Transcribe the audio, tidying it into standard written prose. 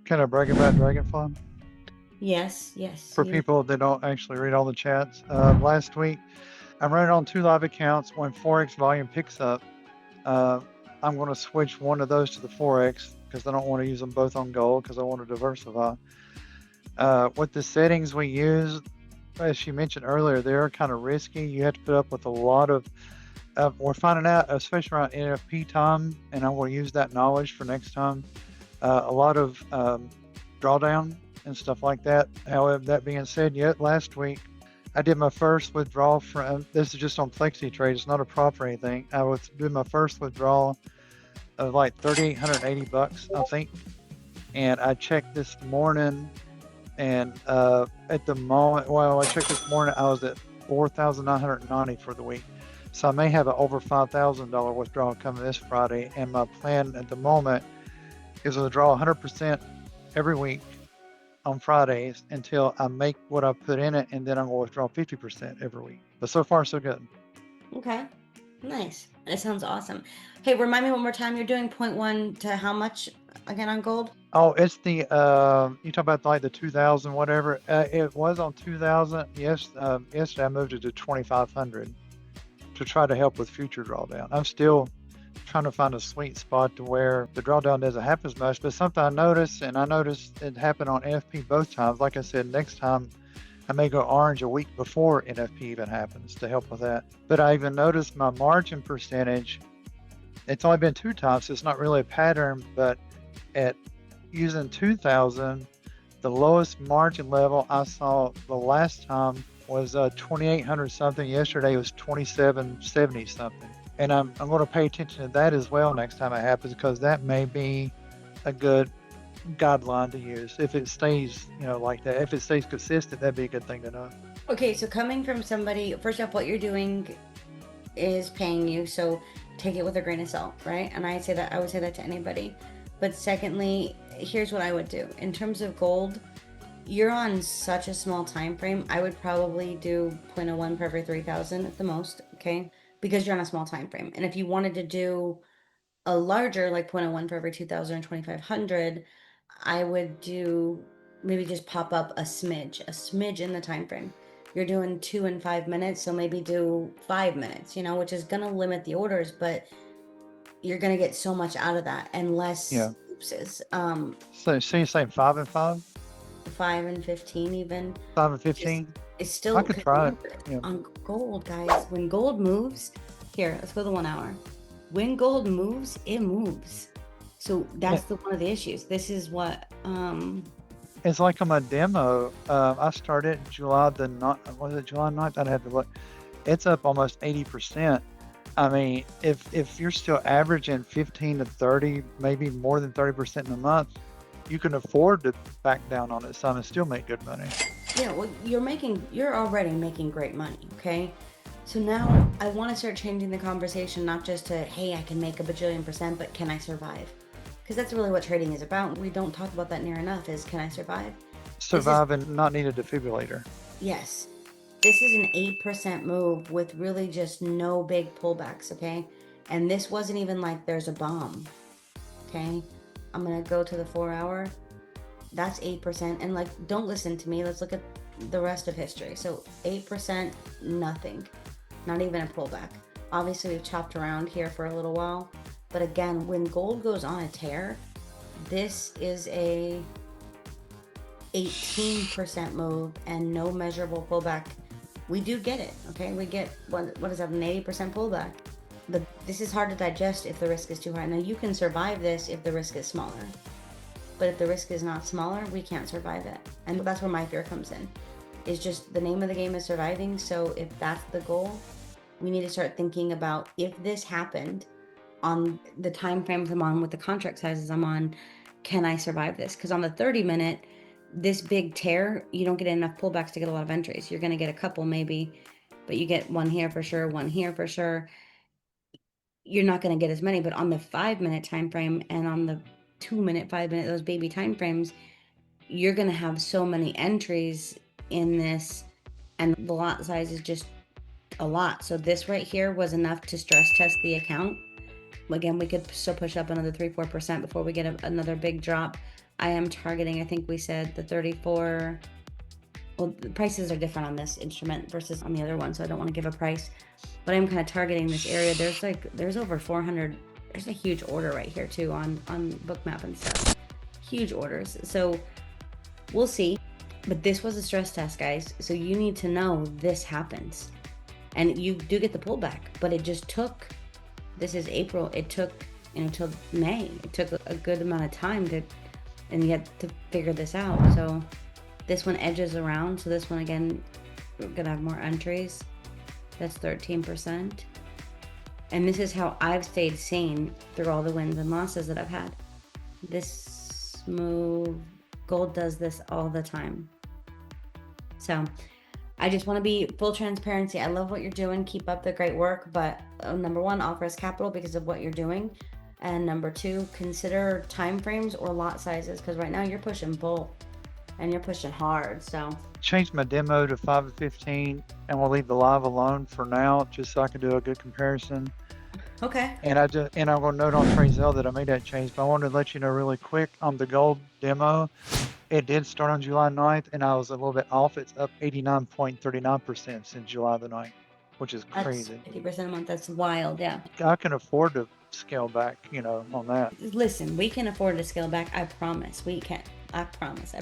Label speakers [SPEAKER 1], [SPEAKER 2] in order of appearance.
[SPEAKER 1] Can I brag about Dragonfly
[SPEAKER 2] Yes,
[SPEAKER 1] for
[SPEAKER 2] you.
[SPEAKER 1] people that don't actually read all the chats? Last week, I'm running on 2 live accounts. When Forex volume picks up, uh, I'm going to switch one of those to the Forex because I don't want to use them both on gold because I want to diversify. With the settings we use, as you mentioned earlier, they are kind of risky. You have to put up with a lot of, we're finding out, especially around NFP time, and I will use that knowledge for next time, a lot of drawdown and stuff like that. However, that being said, yet last week I did my first withdrawal from, this is just on Plexi Trade, it's not a prop or anything. I was doing my first withdrawal of like 3,880 bucks, I think. And I checked this morning, and at the moment, well, I checked this morning, I was at 4,990 for the week. So I may have an over $5,000 withdrawal coming this Friday. And my plan at the moment is to withdraw 100% every week on Fridays until I make what I put in it, and then I'm going to withdraw 50% every week. But so far, so good.
[SPEAKER 2] Okay. Nice. It sounds awesome. Hey, remind me one more time. You're doing 0.1 to how much again on gold?
[SPEAKER 1] Oh, it's the you talk about like the 2,000 whatever. It was on 2,000. Yes, yesterday I moved it to 2,500 to try to help with future drawdown. I'm still trying to find a sweet spot to where the drawdown doesn't happen as much. But something I noticed, and I noticed it happened on NFP both times. Like I said, next time I may go orange a week before NFP even happens to help with that. But I even noticed my margin percentage. It's only been 2 times, so it's not really a pattern. But at using 2,000, the lowest margin level I saw the last time was 2,800 something. Yesterday was 2,770 something. And I'm going to pay attention to that as well next time it happens, because that may be a good guideline to use if it stays, like that. If it stays consistent, that'd be a good thing to know.
[SPEAKER 2] Okay, so coming from somebody, first off, what you're doing is paying you, so take it with a grain of salt, right? And I would say that to anybody. But secondly, here's what I would do. In terms of gold, you're on such a small time frame. I would probably do 0.01 per every 3,000 at the most, okay? Because you're on a small time frame. And if you wanted to do a larger, like 0.01 for every 2,000 or 2,500, I would do maybe just pop up a smidge in the time frame. You're doing 2 and 5 minutes, so maybe do 5 minutes, which is gonna limit the orders, but you're gonna get so much out of that and less
[SPEAKER 1] Yeah.
[SPEAKER 2] oopses.
[SPEAKER 1] So you're saying 5 and 5,
[SPEAKER 2] 5 and 15 even.
[SPEAKER 1] 5 and 15?
[SPEAKER 2] It's
[SPEAKER 1] I
[SPEAKER 2] still,
[SPEAKER 1] could
[SPEAKER 2] because
[SPEAKER 1] try it.
[SPEAKER 2] remember,
[SPEAKER 1] Yeah.
[SPEAKER 2] on gold, guys, when gold moves, here, let's go to 1 hour. When gold moves, it moves. So
[SPEAKER 1] Yeah.
[SPEAKER 2] that's one of the issues. This is what
[SPEAKER 1] It's like on my demo. I started July the 9th. Was it July 9th? I'd have to look. It's up almost 80%. I mean, if you're still averaging 15 to 30, maybe more than 30% in a month, you can afford to back down on it some and still make good money.
[SPEAKER 2] yeah, well, you're already making great money, okay? So now I want to start changing the conversation, not just to, hey, I can make a bajillion percent, but can I survive? Because that's really what trading is about. We don't talk about that near enough, is can I survive? This is,
[SPEAKER 1] Survive and not need a defibrillator.
[SPEAKER 2] yes, this is an 8% move with really just no big pullbacks, okay? And this wasn't even like there's a bomb, okay? I'm gonna go to the 4 hour. That's 8%. And like, don't listen to me. Let's look at the rest of history. So 8%, nothing, not even a pullback. Obviously, we've chopped around here for a little while. But again, when gold goes on a tear, this is a 18% move and no measurable pullback. We do get it, okay? We get, what is that, an 80% pullback. But this is hard to digest if the risk is too high. Now, you can survive this if the risk is smaller. But if the risk is not smaller, we can't survive it. And that's where my fear comes in. It's just the name of the game is surviving. So if that's the goal, we need to start thinking about, if this happened on the time frames I'm on with the contract sizes I'm on, can I survive this? Because on the 30-minute, this big tear, you don't get enough pullbacks to get a lot of entries. You're going to get a couple maybe, but you get one here for sure, one here for sure. You're not going to get as many. But on the 5-minute time frame and on the 2-minute, 5-minute, those baby time frames, you're going to have so many entries in this, and the lot size is just a lot. So this right here was enough to stress test the account. again, we could still push up another 3-4% before we get another big drop. I am targeting, I think we said the 34. Well, the prices are different on this instrument versus on the other one, so I don't want to give a price, but I'm kind of targeting this area. There's over 400. There's a huge order right here too on Bookmap and stuff. Huge orders. So we'll see. But this was a stress test, guys. So you need to know this happens. And you do get the pullback, but it just took, this is April, it took, till May. It took a good amount of time and you had to figure this out. So this one edges around. So this one, again, we're gonna have more entries. That's 13%. And this is how I've stayed sane through all the wins and losses that I've had. This move, gold does this all the time. So I just want to be full transparency. I love what you're doing. Keep up the great work. But number one, offer us capital because of what you're doing. And number two, consider time frames or lot sizes, because right now you're pushing bull and you're pushing hard. So
[SPEAKER 1] Changed my demo to 5 of 15, and we'll leave the live alone for now, just so I can do a good comparison.
[SPEAKER 2] okay.
[SPEAKER 1] And I'm gonna note on Trazel that I made that change, but I wanted to let you know really quick on the gold demo. It did start on July 9th, and I was a little bit off. It's up 89.39% since July the 9th, which is
[SPEAKER 2] That's
[SPEAKER 1] crazy.
[SPEAKER 2] 50% a month. That's wild. Yeah.
[SPEAKER 1] I can afford to scale back, on that.
[SPEAKER 2] Listen, we can afford to scale back. I promise we can. I promise.